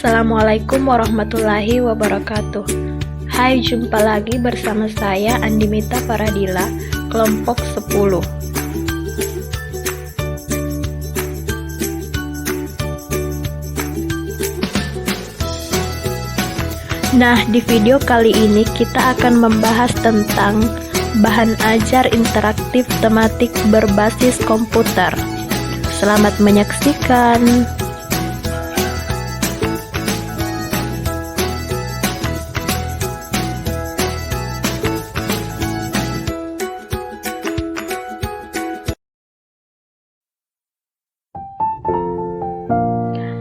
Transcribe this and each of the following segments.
Assalamualaikum warahmatullahi wabarakatuh. Hai, jumpa lagi bersama saya Andimita Faradila, kelompok 10. Nah, di video kali ini kita akan membahas tentang bahan ajar interaktif tematik berbasis komputer. Selamat menyaksikan.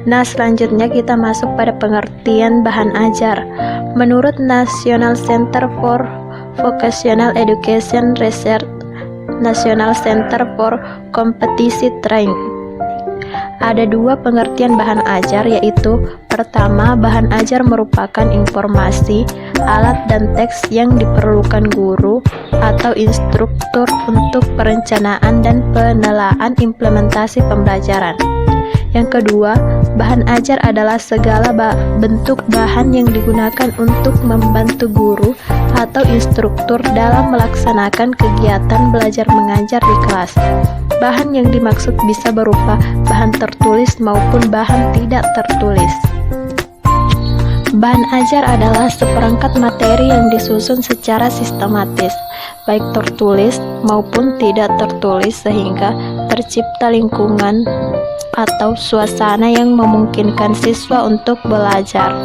Nah, selanjutnya kita masuk pada pengertian bahan ajar. Menurut National Center for Vocational Education Research, National Center for Competition Training, ada dua pengertian bahan ajar, yaitu pertama, bahan ajar merupakan informasi, alat dan teks yang diperlukan guru atau instruktur untuk perencanaan dan penelaahan implementasi pembelajaran. Yang kedua, bahan ajar adalah segala bentuk bahan yang digunakan untuk membantu guru atau instruktur dalam melaksanakan kegiatan belajar mengajar di kelas. Bahan yang dimaksud bisa berupa bahan tertulis maupun bahan tidak tertulis. Bahan ajar adalah seperangkat materi yang disusun secara sistematis, baik tertulis maupun tidak tertulis, sehingga tercipta lingkungan atau suasana yang memungkinkan siswa untuk belajar.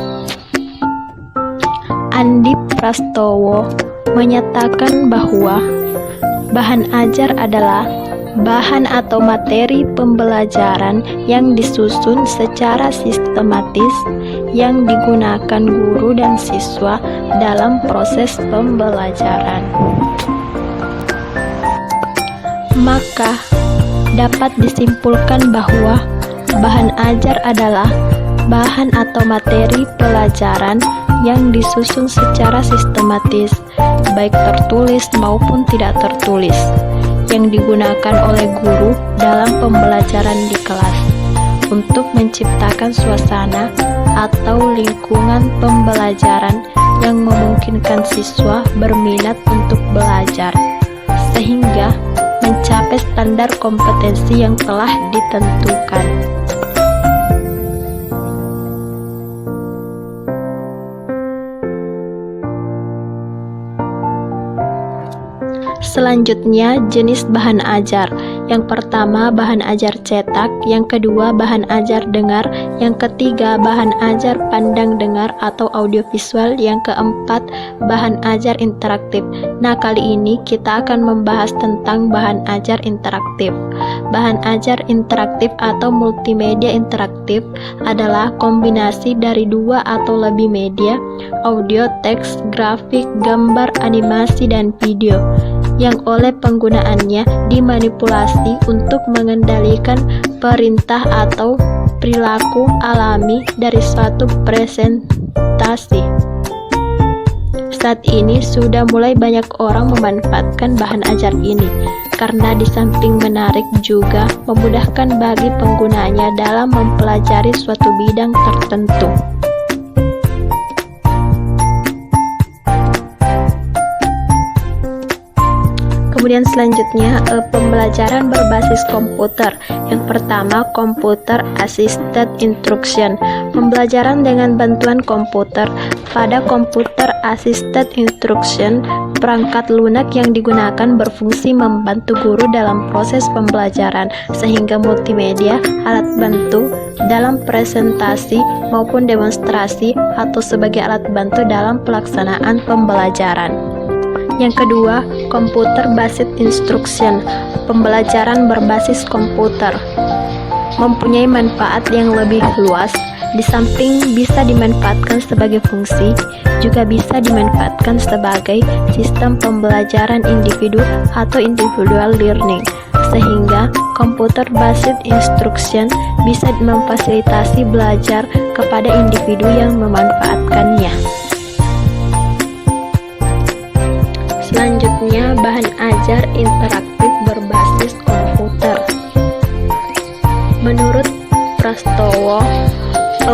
Andi Prastowo menyatakan bahwa bahan ajar adalah bahan atau materi pembelajaran yang disusun secara sistematis yang digunakan guru dan siswa dalam proses pembelajaran. Maka dapat disimpulkan bahwa bahan ajar adalah bahan atau materi pelajaran yang disusun secara sistematis, baik tertulis maupun tidak tertulis, yang digunakan oleh guru dalam pembelajaran di kelas untuk menciptakan suasana atau lingkungan pembelajaran yang memungkinkan siswa berminat untuk belajar, sehingga mencapai standar kompetensi yang telah ditentukan. Selanjutnya, jenis bahan ajar. Yang pertama, bahan ajar cetak. Yang kedua, bahan ajar dengar. Yang ketiga, bahan ajar pandang dengar atau audiovisual. Yang keempat, bahan ajar interaktif. Nah, kali ini kita akan membahas tentang bahan ajar interaktif. Bahan ajar interaktif atau multimedia interaktif adalah kombinasi dari dua atau lebih media, audio, teks, grafik, gambar, animasi, dan video, yang oleh penggunaannya dimanipulasi untuk mengendalikan perintah atau perilaku alami dari suatu presentasi. Saat ini sudah mulai banyak orang memanfaatkan bahan ajar ini, karena di samping menarik juga memudahkan bagi penggunanya dalam mempelajari suatu bidang tertentu. Kemudian selanjutnya, pembelajaran berbasis komputer. Yang pertama, Computer Assisted Instruction. Pembelajaran dengan bantuan komputer. Pada Computer Assisted Instruction, perangkat lunak yang digunakan berfungsi membantu guru dalam proses pembelajaran, sehingga multimedia, alat bantu dalam presentasi maupun demonstrasi atau sebagai alat bantu dalam pelaksanaan pembelajaran. Yang kedua, Computer Based Instruction. Pembelajaran berbasis komputer mempunyai manfaat yang lebih luas. Di samping bisa dimanfaatkan sebagai fungsi, juga bisa dimanfaatkan sebagai sistem pembelajaran individu atau individual learning, sehingga Computer Based Instruction bisa memfasilitasi belajar kepada individu yang memanfaatkannya. Selanjutnya, bahan ajar interaktif berbasis komputer. Menurut Prastowo,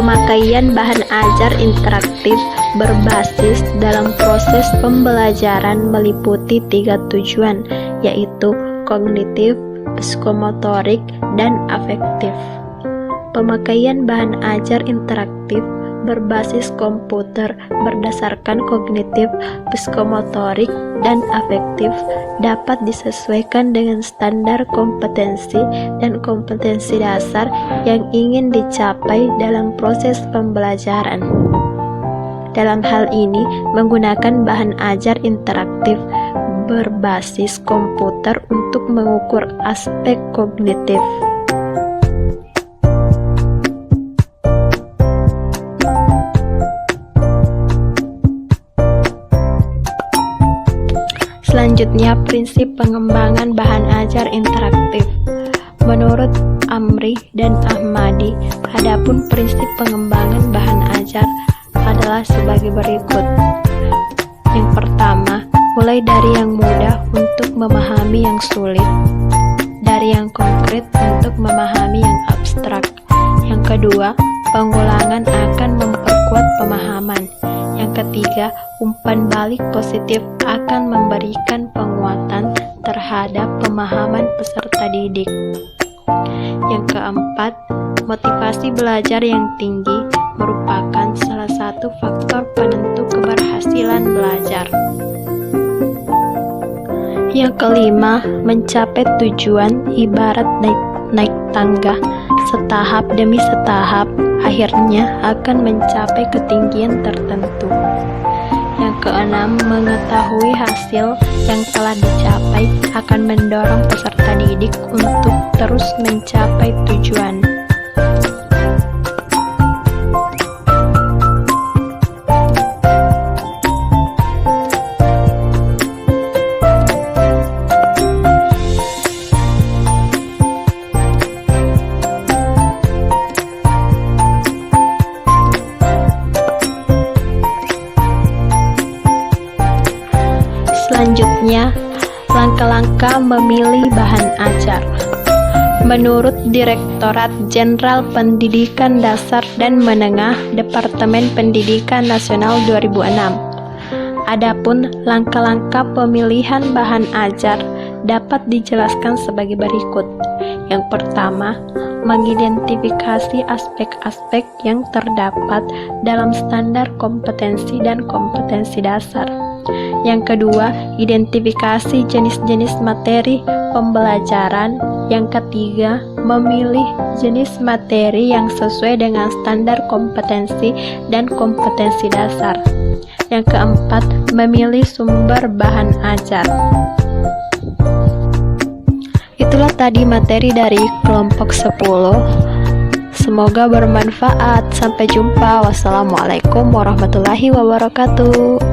Pemakaian bahan ajar interaktif berbasis dalam proses pembelajaran meliputi 3 tujuan, yaitu kognitif, psikomotorik, dan afektif. Pemakaian bahan ajar interaktif berbasis komputer berdasarkan kognitif, psikomotorik, dan afektif dapat disesuaikan dengan standar kompetensi dan kompetensi dasar yang ingin dicapai dalam proses pembelajaran. Dalam hal ini, menggunakan bahan ajar interaktif berbasis komputer untuk mengukur aspek kognitif. Selanjutnya, prinsip pengembangan bahan ajar interaktif. Menurut Amri dan Ahmadi, adapun prinsip pengembangan bahan ajar adalah sebagai berikut. Yang pertama, mulai dari yang mudah untuk memahami yang sulit, dari yang konkret untuk memahami yang abstrak. Yang kedua, pengulangan akan memperkuat pemahaman. Yang ketiga, umpan balik positif akan memberikan penguatan terhadap pemahaman peserta didik. Yang keempat, motivasi belajar yang tinggi merupakan salah satu faktor penentu keberhasilan belajar. Yang kelima, mencapai tujuan ibarat naik tangga, setahap demi setahap, akhirnya akan mencapai ketinggian tertentu. Yang keenam, mengetahui hasil yang telah dicapai akan mendorong peserta didik untuk terus mencapai tujuan. Selanjutnya, langkah-langkah memilih bahan ajar. Menurut Direktorat Jenderal Pendidikan Dasar dan Menengah Departemen Pendidikan Nasional 2006, adapun langkah-langkah pemilihan bahan ajar dapat dijelaskan sebagai berikut. Yang pertama, mengidentifikasi aspek-aspek yang terdapat dalam standar kompetensi dan kompetensi dasar. Yang kedua, identifikasi jenis-jenis materi pembelajaran. Yang ketiga, memilih jenis materi yang sesuai dengan standar kompetensi dan kompetensi dasar. Yang keempat, memilih sumber bahan ajar. Itulah tadi materi dari kelompok 10. Semoga bermanfaat. Sampai jumpa. Wassalamualaikum warahmatullahi wabarakatuh.